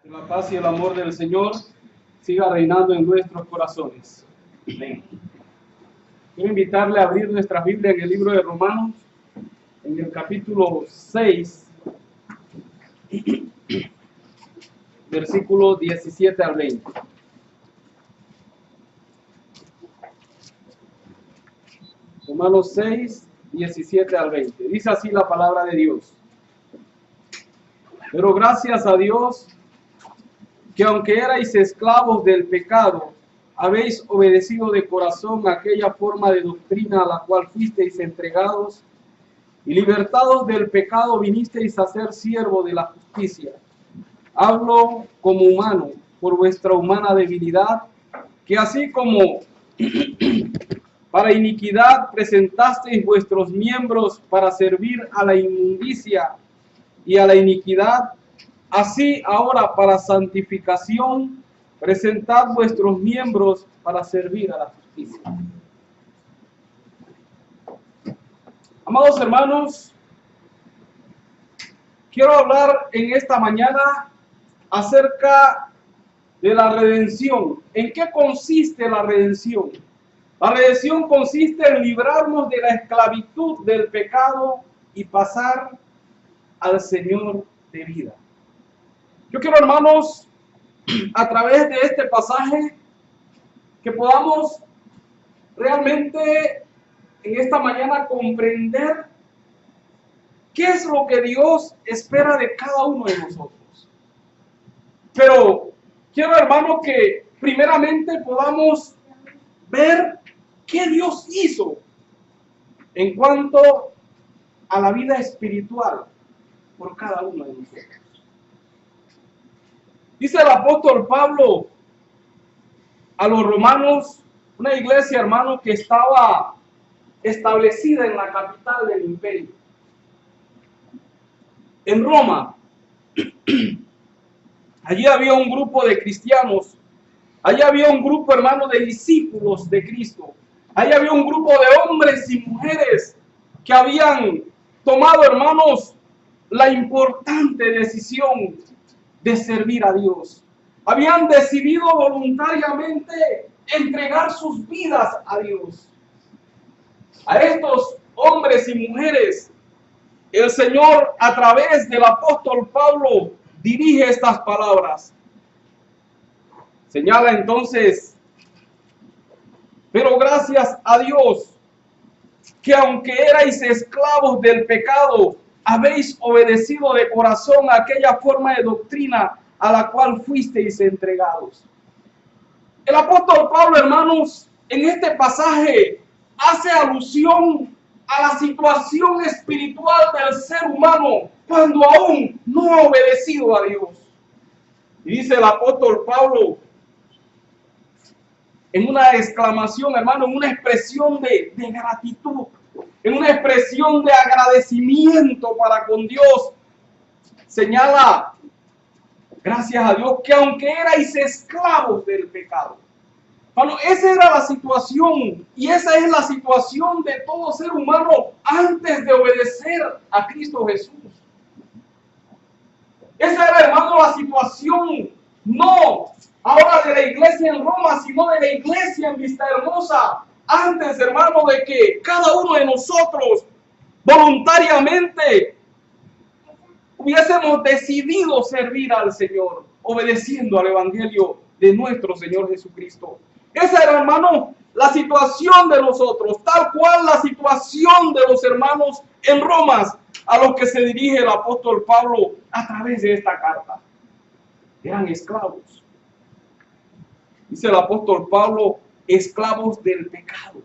Que la paz y el amor del Señor siga reinando en nuestros corazones. Amén. Quiero invitarle a abrir nuestra Biblia en el libro de Romanos, en el capítulo 6, versículos 17 al 20. Romanos 6, 17 al 20. Dice así la palabra de Dios. Pero gracias a Dios, que aunque erais esclavos del pecado, habéis obedecido de corazón aquella forma de doctrina a la cual fuisteis entregados, y libertados del pecado vinisteis a ser siervos de la justicia. Hablo como humano, por vuestra humana debilidad, que así como para iniquidad presentasteis vuestros miembros para servir a la inmundicia y a la iniquidad, así ahora para santificación presentad vuestros miembros para servir a la justicia. Amados hermanos, quiero hablar en esta mañana acerca de la redención. ¿En qué consiste la redención? La redención consiste en librarnos de la esclavitud del pecado y pasar al Señor de vida. Yo quiero, hermanos, a través de este pasaje, que podamos realmente en esta mañana comprender qué es lo que Dios espera de cada uno de nosotros. Pero quiero, hermano, que primeramente podamos ver qué Dios hizo en cuanto a la vida espiritual por cada uno de nosotros. Dice el apóstol Pablo a los romanos, una iglesia, hermano, que estaba establecida en la capital del imperio, en Roma. Allí había un grupo de cristianos, allí había un grupo, hermano, de discípulos de Cristo, allí había un grupo de hombres y mujeres que habían tomado, hermanos, la importante decisión de servir a Dios. Habían decidido voluntariamente entregar sus vidas a Dios. A estos hombres y mujeres, el Señor, a través del apóstol Pablo, dirige estas palabras. Señala entonces: pero gracias a Dios, que aunque erais esclavos del pecado, habéis obedecido de corazón a aquella forma de doctrina a la cual fuisteis entregados. El apóstol Pablo, hermanos, en este pasaje hace alusión a la situación espiritual del ser humano cuando aún no ha obedecido a Dios. Y dice el apóstol Pablo, en una exclamación, hermano, en una expresión de gratitud, en una expresión de agradecimiento para con Dios, señala: gracias a Dios, que aunque erais esclavos del pecado. Bueno, esa era la situación, y esa es la situación de todo ser humano antes de obedecer a Cristo Jesús. Esa era, hermano, la situación, no ahora de la iglesia en Roma, sino de la iglesia en Vistahermosa, antes, hermano, de que cada uno de nosotros voluntariamente hubiésemos decidido servir al Señor, obedeciendo al Evangelio de nuestro Señor Jesucristo. Esa era, hermano, la situación de nosotros, tal cual la situación de los hermanos en Roma, a los que se dirige el apóstol Pablo a través de esta carta. Eran esclavos. Dice el apóstol Pablo, esclavos del pecado,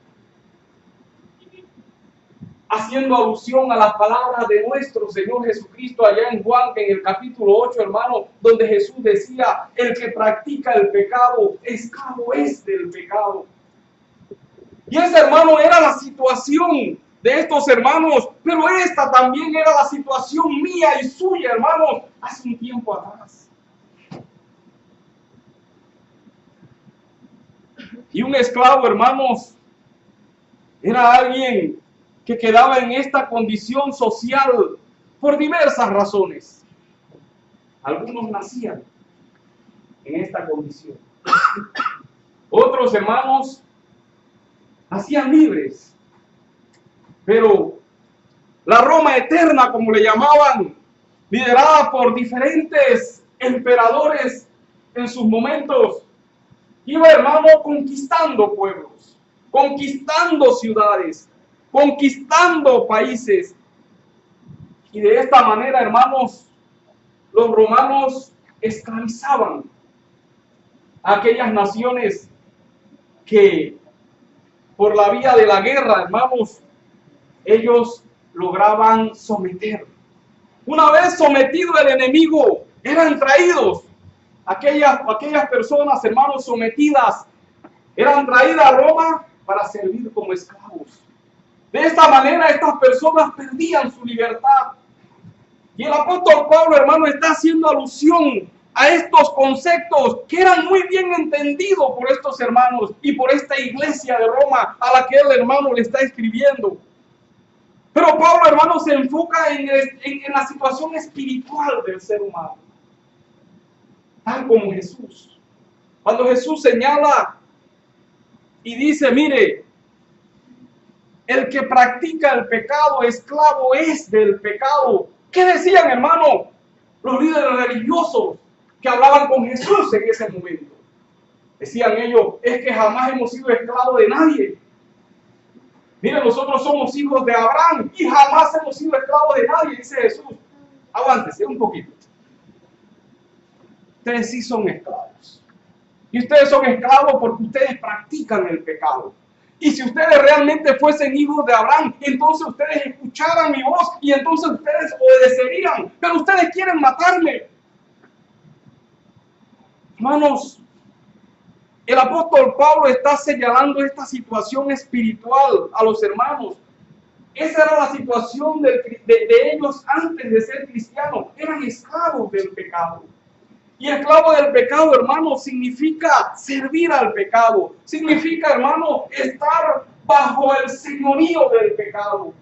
haciendo alusión a las palabras de nuestro Señor Jesucristo allá en Juan, en el capítulo 8, hermano, donde Jesús decía: el que practica el pecado, esclavo es del pecado. Y ese, hermano, era la situación de estos hermanos, pero esta también era la situación mía y suya, hermanos, hace un tiempo atrás. Y un esclavo, hermanos, era alguien que quedaba en esta condición social por diversas razones. Algunos nacían, en esta condición. Otros hermanos nacían libres, pero la Roma eterna, como le llamaban, liderada por diferentes emperadores en sus momentos, iba, hermano, conquistando pueblos, conquistando ciudades, conquistando países. Y de esta manera, hermanos, los romanos esclavizaban a aquellas naciones que por la vía de la guerra, hermanos, ellos lograban someter. Una vez sometido el enemigo, eran traídos aquellas personas, hermanos, sometidas, eran traídas a Roma para servir como esclavos. De esta manera, estas personas perdían su libertad. Y el apóstol Pablo, hermano, está haciendo alusión a estos conceptos que eran muy bien entendidos por estos hermanos y por esta iglesia de Roma a la que el hermano le está escribiendo. Pero Pablo, hermano, se enfoca en la situación espiritual del ser humano, tal como Jesús. Cuando Jesús señala y dice, mire, el que practica el pecado, esclavo es del pecado. ¿Qué decían, hermano, los líderes religiosos que hablaban con Jesús en ese momento? Decían ellos, es que jamás hemos sido esclavos de nadie. Mire, nosotros somos hijos de Abraham y jamás hemos sido esclavos de nadie, dice Jesús. Aguántese un poquito. Ustedes sí son esclavos. Y ustedes son esclavos porque ustedes practican el pecado. Y si ustedes realmente fuesen hijos de Abraham, entonces ustedes escucharan mi voz y entonces ustedes obedecerían. Pero ustedes quieren matarme. Hermanos, el apóstol Pablo está señalando esta situación espiritual a los hermanos. Esa era la situación de ellos antes de ser cristianos. Eran esclavos del pecado. Y esclavo del pecado, hermano, significa servir al pecado. Significa, hermano, estar bajo el señorío del pecado.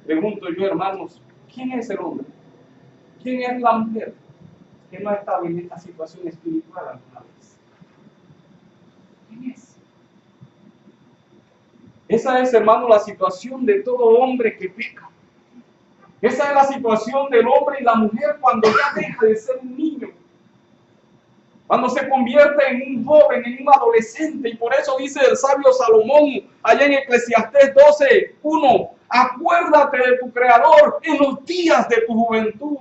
Pregunto yo, hermanos, ¿quién es el hombre? ¿Quién es la mujer que no ha estado en esta situación espiritual alguna vez? ¿Quién es? Esa es, hermano, la situación de todo hombre que peca. Esa es la situación del hombre y la mujer cuando ya deja de ser un niño. Cuando se convierte en un joven, en un adolescente. Y por eso dice el sabio Salomón, allá en Eclesiastés 12:1, acuérdate de tu Creador en los días de tu juventud.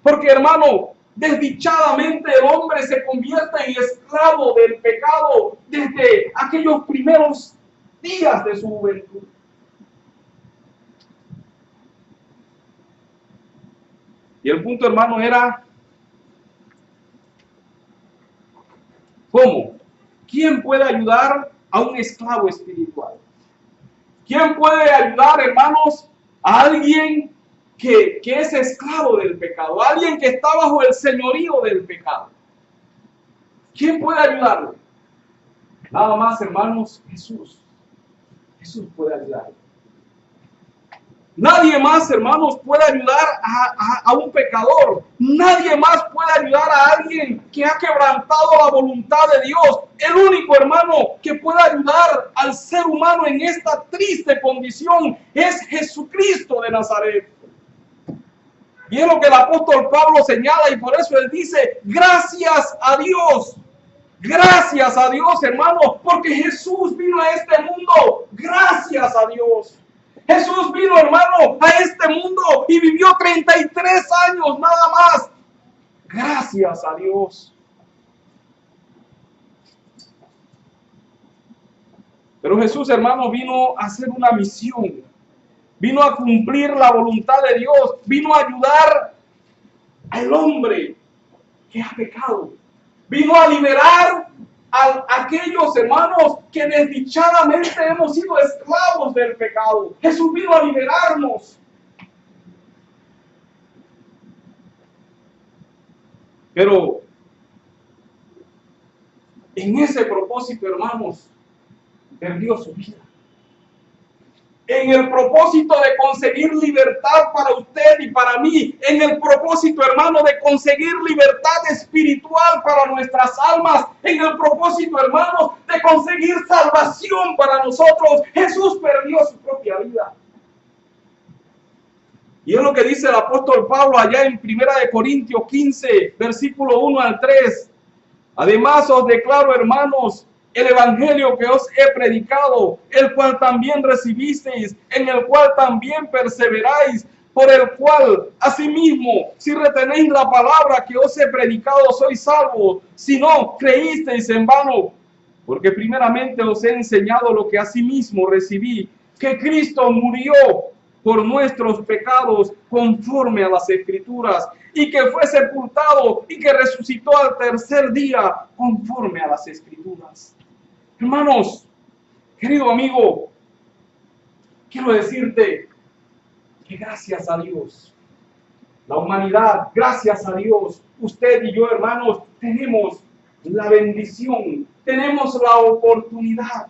Porque, hermano, desdichadamente el hombre se convierte en esclavo del pecado desde aquellos primeros días de su juventud. Y el punto, hermano, era, ¿cómo? ¿Quién puede ayudar a un esclavo espiritual? ¿Quién puede ayudar, hermanos, a alguien que es esclavo del pecado? A alguien que está bajo el señorío del pecado. ¿Quién puede ayudarle? Nada más, hermanos, Jesús. Jesús puede ayudarle. Nadie más, hermanos, puede ayudar a un pecador. Nadie más puede ayudar a alguien que ha quebrantado la voluntad de Dios. El único, hermano, que puede ayudar al ser humano en esta triste condición es Jesucristo de Nazaret. Y es lo que el apóstol Pablo señala y por eso él dice, gracias a Dios. Gracias a Dios, hermano, porque Jesús vino a este mundo. Gracias a Dios. Jesús vino, hermano, a este mundo y vivió 33 años nada más. Gracias a Dios. Pero Jesús, hermano, vino a hacer una misión. Vino a cumplir la voluntad de Dios. Vino a ayudar al hombre que ha pecado. Vino a liberar a aquellos hermanos que desdichadamente hemos sido esclavos del pecado. Jesús vino a liberarnos. Pero en ese propósito, hermanos, perdió su vida. en el propósito de conseguir libertad para usted y para mí, en el propósito, hermano, de conseguir libertad espiritual para nuestras almas, en el propósito, hermanos, de conseguir salvación para nosotros. Jesús perdió su propia vida. Y es lo que dice el apóstol Pablo allá en 1 Corintios 15, versículo 1 al 3. Además os declaro, hermanos, el evangelio que os he predicado, el cual también recibisteis, en el cual también perseveráis, por el cual, asimismo, si retenéis la palabra que os he predicado, sois salvos. Si no, creísteis en vano. Porque primeramente os he enseñado lo que asimismo recibí, que Cristo murió por nuestros pecados conforme a las Escrituras, y que fue sepultado y que resucitó al tercer día conforme a las Escrituras. Hermanos, querido amigo, quiero decirte que gracias a Dios, la humanidad, gracias a Dios, usted y yo, hermanos, tenemos la bendición, tenemos la oportunidad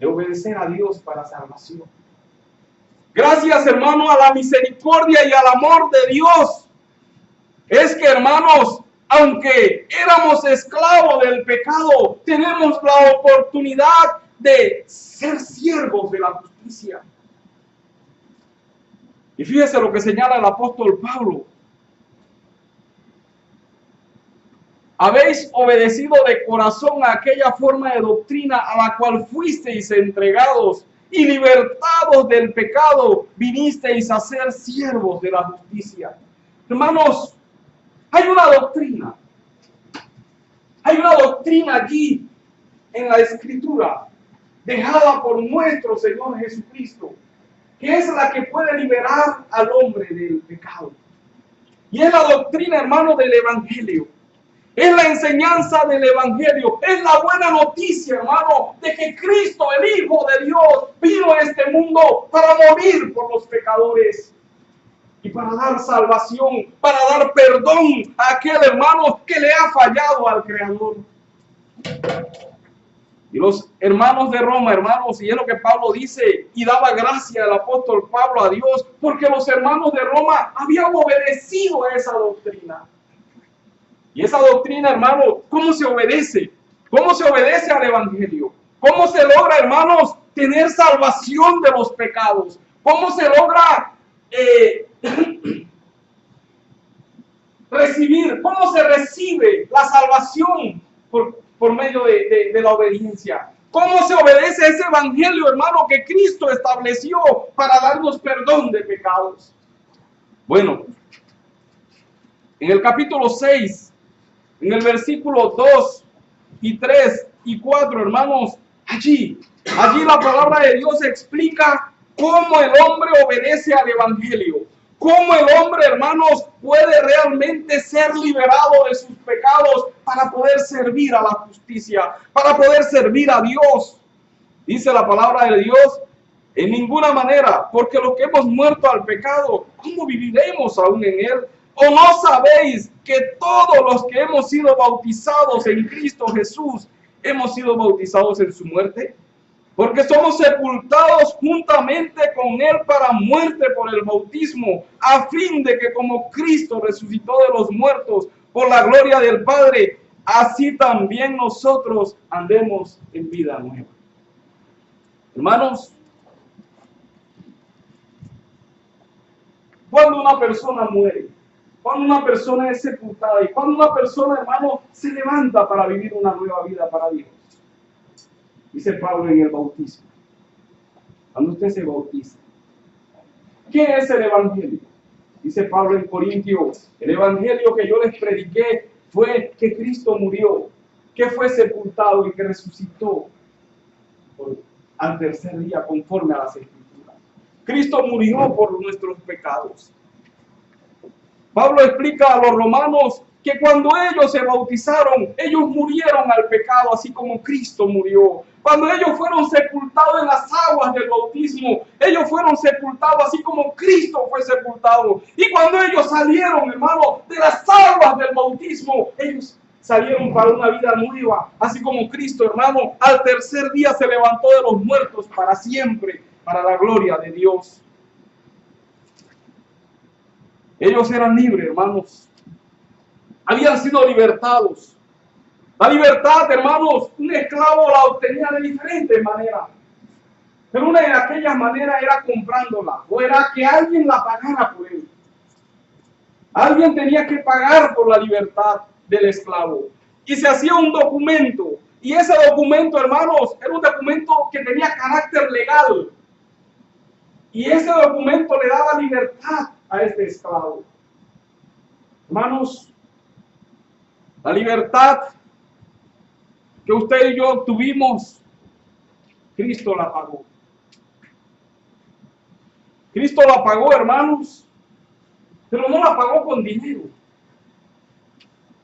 de obedecer a Dios para salvación. Gracias, hermano, a la misericordia y al amor de Dios. Es que, hermanos, aunque éramos esclavos del pecado, tenemos la oportunidad de ser siervos de la justicia. Y fíjese lo que señala el apóstol Pablo. Habéis obedecido de corazón a aquella forma de doctrina a la cual fuisteis entregados, y libertados del pecado, vinisteis a ser siervos de la justicia. Hermanos, hay una doctrina allí en la Escritura, dejada por nuestro Señor Jesucristo, que es la que puede liberar al hombre del pecado. Y es la doctrina, hermano, del Evangelio. Es la enseñanza del Evangelio. Es la buena noticia, hermano, de que Cristo, el Hijo de Dios, vino a este mundo para morir por los pecadores y para dar salvación, para dar perdón a aquel hermano que le ha fallado al Creador. Y los hermanos de Roma, hermanos, y es lo que Pablo dice, y daba gracia al apóstol Pablo a Dios, porque los hermanos de Roma habían obedecido a esa doctrina. Y esa doctrina, hermano, ¿cómo se obedece? ¿Cómo se obedece al Evangelio? ¿Cómo se logra, hermanos, tener salvación de los pecados? ¿Cómo se logra recibir? ¿Cómo se recibe la salvación por medio de la obediencia? ¿Cómo se obedece a ese Evangelio, hermano, que Cristo estableció para darnos perdón de pecados? Bueno, en el capítulo 6, en el versículo 2 y 3 y 4, hermanos, allí la palabra de Dios explica cómo el hombre obedece al Evangelio. Cómo el hombre, hermanos, puede realmente ser liberado de sus pecados para poder servir a la justicia, para poder servir a Dios. Dice la palabra de Dios, en ninguna manera, porque los que hemos muerto al pecado, ¿cómo viviremos aún en él? ¿O no sabéis que todos los que hemos sido bautizados en Cristo Jesús, hemos sido bautizados en su muerte? Porque somos sepultados juntamente con él para muerte por el bautismo, a fin de que como Cristo resucitó de los muertos por la gloria del Padre, así también nosotros andemos en vida nueva. Hermanos, cuando una persona muere, cuando una persona es sepultada y cuando una persona, hermano, se levanta para vivir una nueva vida para Dios, dice Pablo en el bautismo, cuando usted se bautiza, ¿qué es el Evangelio? Dice Pablo en Corintios, el Evangelio que yo les prediqué fue que Cristo murió, que fue sepultado y que resucitó al tercer día conforme a las Escrituras. Cristo murió por nuestros pecados. Pablo explica a los romanos que cuando ellos se bautizaron, ellos murieron al pecado, así como Cristo murió. Cuando ellos fueron sepultados en las aguas del bautismo, ellos fueron sepultados así como Cristo fue sepultado. Y cuando ellos salieron, hermano, de las aguas del bautismo, ellos salieron para una vida nueva, así como Cristo, hermano, al tercer día se levantó de los muertos para siempre. para la gloria de Dios. Ellos eran libres, hermanos. Habían sido libertados. La libertad, hermanos, un esclavo la obtenía de diferentes maneras. Pero una de aquellas maneras era comprándola, o era que alguien la pagara por él. Alguien tenía que pagar por la libertad del esclavo. Y se hacía un documento. Y ese documento, hermanos, era un documento que tenía carácter legal. Y ese documento le daba libertad a este esclavo. Hermanos, la libertad que usted y yo obtuvimos, Cristo la pagó. Cristo la pagó, hermanos, pero no la pagó con dinero.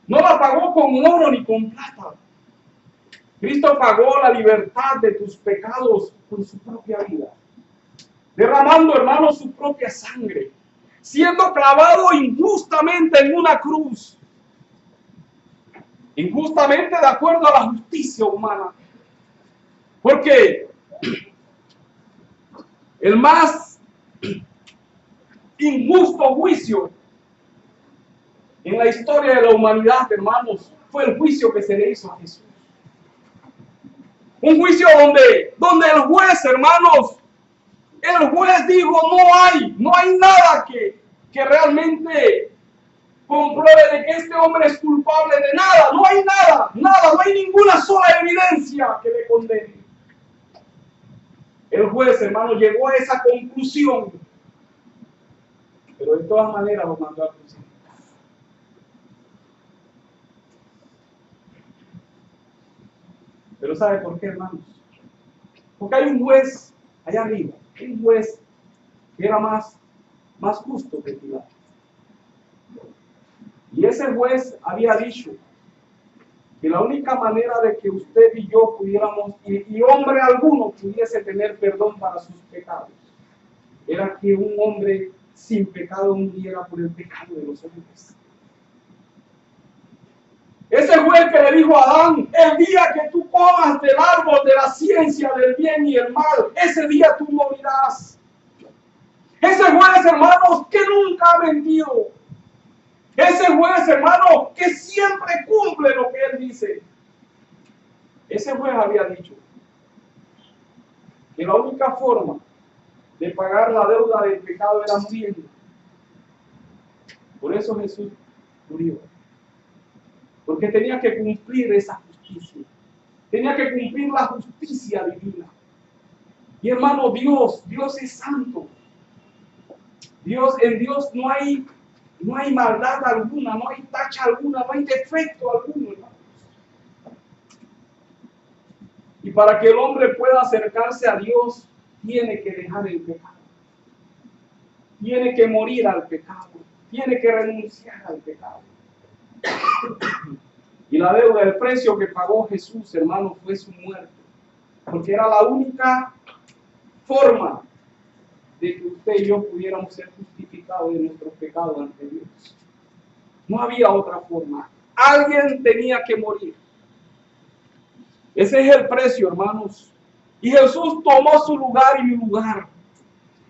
No la pagó con oro ni con plata. Cristo pagó la libertad de tus pecados con su propia vida, derramando, hermanos, su propia sangre, siendo clavado injustamente en una cruz. Injustamente de acuerdo a la justicia humana. Porque el más injusto juicio en la historia de la humanidad, hermanos, fue el juicio que se le hizo a Jesús. Un juicio donde el juez, hermanos, el juez dijo, no hay nada que realmente compruebe de que este hombre es culpable de nada. No hay nada, no hay ninguna sola evidencia que le condene. El juez, hermano, llegó a esa conclusión, pero de todas maneras lo mandó a crucificar. Pero ¿sabe por qué, hermanos? Porque hay un juez allá arriba, hay un juez que era más justo que Pilato. Y ese juez había dicho que la única manera de que usted y yo pudiéramos, y hombre alguno pudiese tener perdón para sus pecados, era que un hombre sin pecado muriera por el pecado de los hombres. Ese juez que le dijo a Adán, el día que tú comas del árbol de la ciencia del bien y el mal, ese día tú morirás. Ese juez, hermanos, que nunca ha mentido. Ese juez, hermano, que siempre cumple lo que él dice. Ese juez había dicho que la única forma de pagar la deuda del pecado era muriendo. Por eso Jesús murió. Porque tenía que cumplir esa justicia. Tenía que cumplir la justicia divina. Y hermano, Dios es santo. En Dios no hay maldad alguna, no hay tacha alguna, no hay defecto alguno, hermanos. Y para que el hombre pueda acercarse a Dios, tiene que dejar el pecado. Tiene que morir al pecado. Tiene que renunciar al pecado. Y la deuda, el precio que pagó Jesús, hermano, fue su muerte. Porque era la única forma de que usted y yo pudiéramos ser justificados de nuestros pecados ante Dios. No había otra forma. Alguien tenía que morir. Ese es el precio, hermanos. Y Jesús tomó su lugar y mi lugar.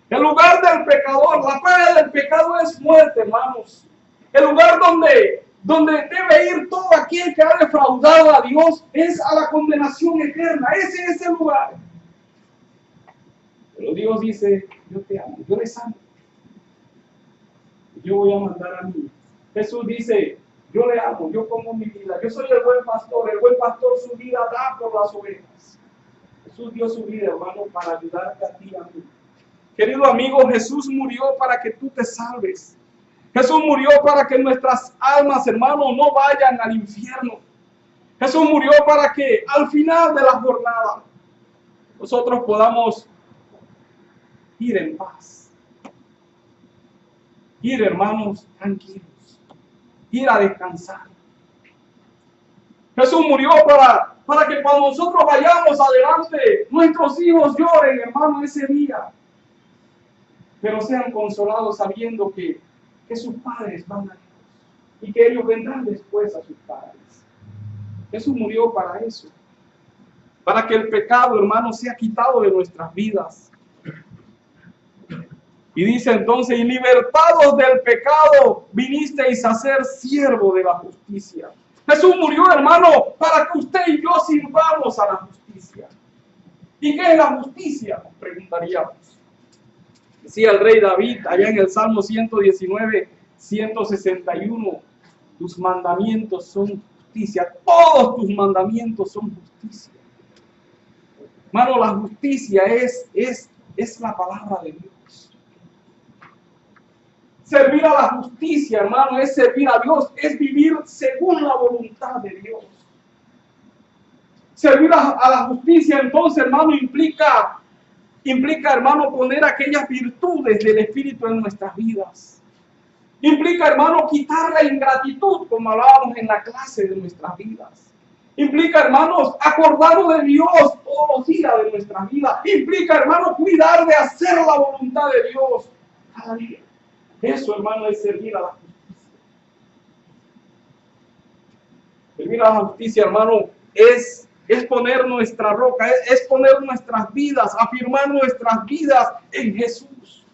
El lugar del pecador, la paga del pecado es muerte, hermanos. El lugar donde debe ir todo aquel que ha defraudado a Dios es a la condenación eterna. Ese es el lugar. Pero Dios dice, yo te amo, yo les amo. Yo voy a mandar a mí. Jesús dice, yo le amo, yo pongo mi vida. Yo soy el buen pastor su vida da por las ovejas. Jesús dio su vida, hermano, para ayudarte a ti y a mí. Querido amigo, Jesús murió para que tú te salves. Jesús murió para que nuestras almas, hermano, no vayan al infierno. Jesús murió para que al final de la jornada nosotros podamos ir en paz. Ir, hermanos, tranquilos. Ir a descansar. Jesús murió para que cuando nosotros vayamos adelante, nuestros hijos lloren, hermano, ese día. Pero sean consolados sabiendo que sus padres van a Dios y que ellos vendrán después a sus padres. Jesús murió para eso. Para que el pecado, hermano, sea quitado de nuestras vidas. Y dice entonces, y libertados del pecado, vinisteis a ser siervo de la justicia. Jesús murió, hermano, para que usted y yo sirvamos a la justicia. ¿Y qué es la justicia? Nos preguntaríamos. Decía el rey David allá en el Salmo 119, 161, tus mandamientos son justicia, todos tus mandamientos son justicia. Hermano, la justicia es la palabra de Dios. Servir a la justicia, hermano, es servir a Dios, es vivir según la voluntad de Dios. Servir a la justicia, entonces, hermano, implica, hermano, poner aquellas virtudes del Espíritu en nuestras vidas. Implica, hermano, quitar la ingratitud, como hablábamos en la clase de nuestras vidas. Implica, hermanos, acordarnos de Dios todos los días de nuestra vida. Implica, hermano, cuidar de hacer la voluntad de Dios cada día. Eso, hermano, es servir a la justicia. Servir a la justicia, hermano, es poner nuestra roca, es poner nuestras vidas, afirmar nuestras vidas en Jesús.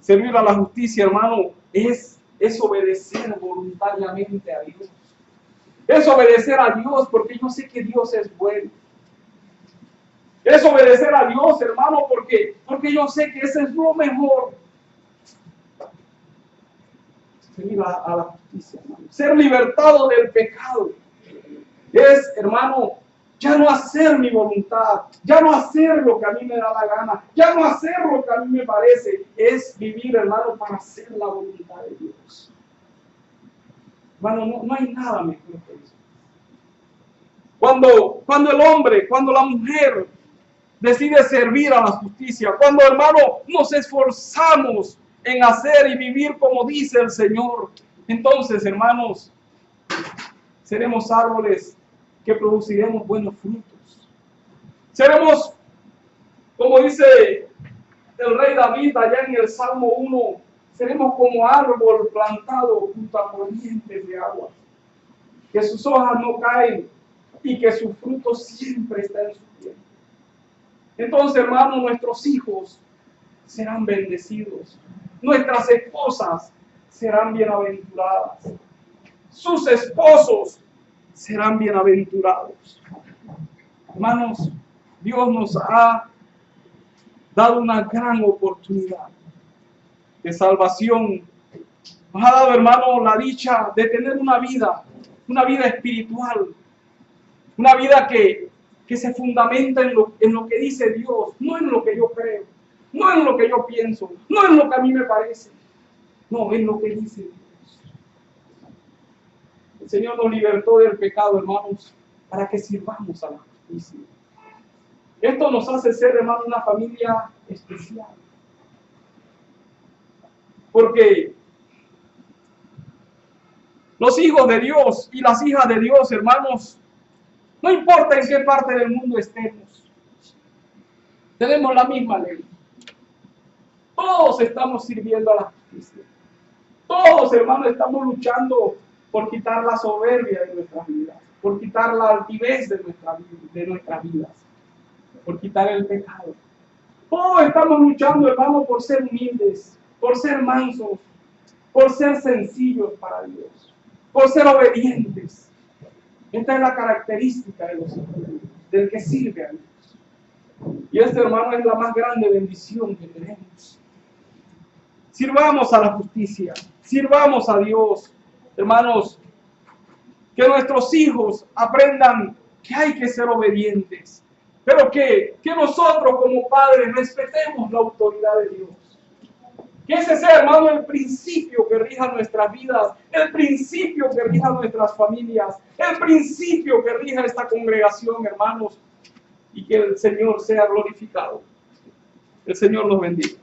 Servir a la justicia, hermano, es obedecer voluntariamente a Dios. Es obedecer a Dios porque yo sé que Dios es bueno. Es obedecer a Dios, hermano, porque yo sé que ese es lo mejor. Servir a la justicia, hermano. Ser libertado del pecado. Es, hermano, ya no hacer mi voluntad, ya no hacer lo que a mí me da la gana, ya no hacer lo que a mí me parece. Es vivir, hermano, para hacer la voluntad de Dios. Hermano, no hay nada mejor que eso. Cuando el hombre, cuando la mujer decide servir a la justicia, cuando, hermano, nos esforzamos en hacer y vivir como dice el Señor, entonces, hermanos, seremos árboles que produciremos buenos frutos. Seremos, como dice el rey David allá en el Salmo 1, seremos como árbol plantado junto a corrientes de agua, que sus hojas no caen y que su fruto siempre está en su tiempo. Entonces, hermano, nuestros hijos serán bendecidos, nuestras esposas serán bienaventuradas, sus esposos serán bienaventurados. Hermanos, Dios nos ha dado una gran oportunidad de salvación. Nos ha dado, hermano, la dicha de tener una vida espiritual, una vida que se fundamenta en lo que dice Dios, no en lo que yo creo, no en lo que yo pienso, no en lo que a mí me parece, no, en lo que dice Dios. El Señor nos libertó del pecado, hermanos, para que sirvamos a la justicia. Esto nos hace ser, hermano, una familia especial. Porque los hijos de Dios y las hijas de Dios, hermanos, no importa en qué parte del mundo estemos, tenemos la misma ley. Todos estamos sirviendo a la justicia. Todos, hermanos, estamos luchando por quitar la soberbia de nuestras vidas, por quitar la altivez de nuestras vidas, por quitar el pecado. Todos estamos luchando, hermano, por ser humildes, por ser mansos, por ser sencillos para Dios, por ser obedientes. Esta es la característica de los hijos de Dios, del que sirve a Dios. Y esta, hermano, es la más grande bendición que tenemos. Sirvamos a la justicia, sirvamos a Dios. Hermanos, que nuestros hijos aprendan que hay que ser obedientes, pero que nosotros como padres respetemos la autoridad de Dios. Que ese sea, hermano, el principio que rija nuestras vidas, el principio que rija nuestras familias, el principio que rija esta congregación, hermanos, y que el Señor sea glorificado. El Señor los bendiga.